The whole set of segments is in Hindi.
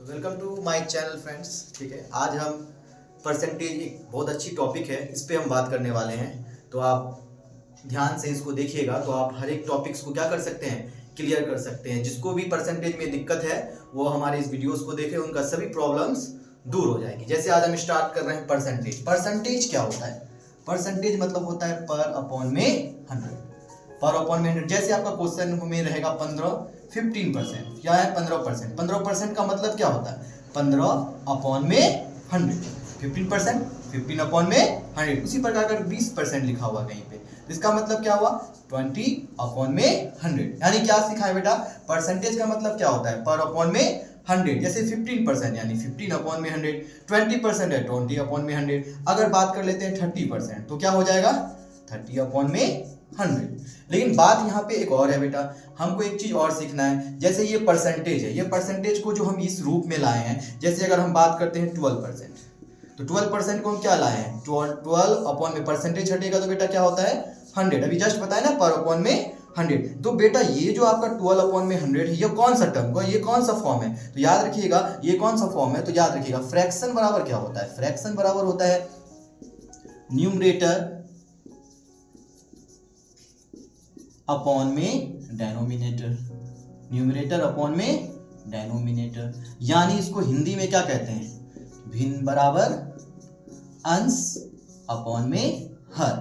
तो welcome to my channel friends. ठीक है, आज हम परसेंटेज एक बहुत अच्छी टॉपिक है, इस पे हम बात करने वाले हैं। तो आप ध्यान से इसको देखिएगा तो आप हर एक टॉपिक्स को क्या कर सकते हैं, क्लियर कर सकते हैं। जिसको भी परसेंटेज में दिक्कत है वो हमारे इस वीडियोस को देखें, उनका सभी प्रॉब्लम्स दूर हो जाएगी। जैसे आज हम स्टार्ट कर रहे हैं परसेंटेज। परसेंटेज क्या होता है? परसेंटेज मतलब होता है पर अपॉन में 100। पर अपॉन में 100। जैसे आपका क्वेश्चन में रहेगा 15% क्या है 15%। 15% का मतलब क्या होता है? 15 अपॉन में 100। 15% 15 अपॉन में 100। उसी प्रकार अगर 20% लिखा हुआ कहीं पे, इसका मतलब क्या हुआ? 20 अपॉन में 100। यानी क्या सीखा है बेटा? परसेंटेज का मतलब क्या होता है? पर अपॉन में 100। जैसे 15% यानी 15 अपॉन में 100। 20% है 20 अपॉन में 100। अगर बात कर लेते हैं 30% तो क्या हो जाएगा? 30 अपॉन में 100। लेकिन बात यहाँ पे एक और है बेटा, हमको एक चीज और सीखना है। जैसे ये परसेंटेज है, ये परसेंटेज को जो हम इस रूप में लाए हैं, जैसे अगर हम बात करते हैं 12%, तो 12% को हम क्या लाए हैं? 12 अपॉन में परसेंटेज हटेगा तो बेटा क्या होता है? 100। अभी जस्ट बताया ना, पर अपॉन में 100। तो बेटा ये जो आपका 12 अपॉन में 100 है, ये कौन सा टर्म का, ये कौन सा फॉर्म है? तो याद रखिएगा ये कौन सा फॉर्म है, तो याद रखिएगा फ्रैक्शन बराबर क्या होता है? फ्रैक्शन बराबर होता है न्यूमरेटर अपॉन में डेनोमिनेटर। न्यूमरेटर अपॉन में डेनोमिनेटर, यानी इसको हिंदी में क्या कहते हैं? भिन्न बराबर अंश अपॉन में हर।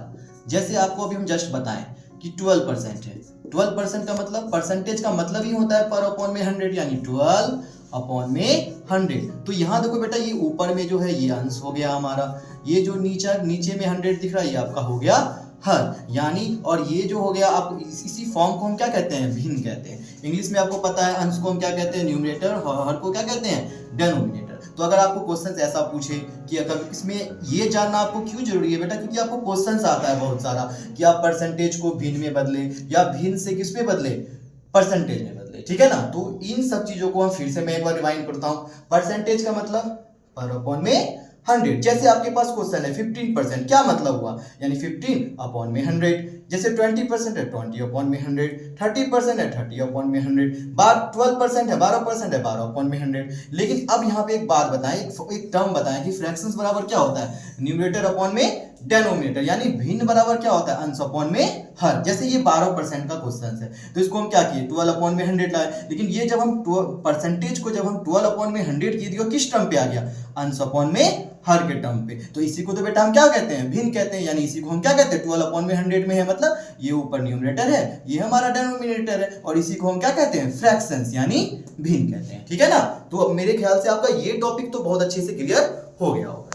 जैसे आपको अभी हम जस्ट बताएं कि 12% है। 12% का मतलब, परसेंटेज का मतलब ही होता है पर अपॉन में 100, यानी 12 अपॉन में 100। तो यहां देखो बेटा, ये ऊपर में जो है ये अंश हो गया हमारा, ये जो नीचे में 100 दिख रहा है ये आपका हो गया हर, यानी और ये जो हो गया आप इसी फॉर्म को हम क्या कहते हैं? भिन्न कहते हैं। इंग्लिश में आपको पता है अंश को हम क्या कहते हैं? न्यूमरेटर। हर को क्या कहते हैं? डेनोमिनेटर। तो अगर आपको क्वेश्चन ऐसा पूछे कि अगर इसमें ये जानना आपको क्यों जरूरी है बेटा? क्योंकि आपको क्वेश्चन आता है बहुत सारा कि आप परसेंटेज को भिन्न में बदले या भिन्न से किस पे बदले? परसेंटेज में बदले। ठीक है ना? तो इन सब चीजों को हम फिर से मैं एक बार रिवाइंड करता हूं। परसेंटेज का मतलब पर अपॉन में 100। जैसे आपके पास क्वेश्चन है 15%, क्या मतलब हुआ? यानी 15 अपॉन में 100। जैसे 20% है 20 अपॉन में 100। 30% है 30 अपॉन में 100। 12% है 12% है 12 अपॉन में 100। लेकिन अब यहाँ पे एक बात बताएं, एक टर्म बताएं कि फ्रैक्शंस बराबर क्या होता है? न्यूमरेटर अपॉन में डेनोमिनेटर, यानी भिन्न बराबर क्या होता है? अंश अपॉन में हर। जैसे ये 12% का क्वेश्चन है तो इसको हम क्या किए? 12 अपॉन में 100 लाए। लेकिन ये जब हम परसेंटेज को जब हम 12 अपॉन में 100 किए तो किस टर्म पे आ गया? अंश अपॉन में हर के टर्म पे। तो इसी को तो बेटा हम क्या कहते हैं? भिन्न कहते हैं। यानी इसी को हम क्या कहते हैं? 12 अपॉन में 100 में है, मतलब ये ऊपर न्यूमरेटर है, ये हमारा डेनोमिनेटर है, और इसी को हम क्या कहते हैं? फ्रैक्शंस, यानी भिन्न कहते हैं। ठीक है ना? तो अब मेरे ख्याल से आपका ये टॉपिक तो बहुत अच्छे से क्लियर हो गया होगा।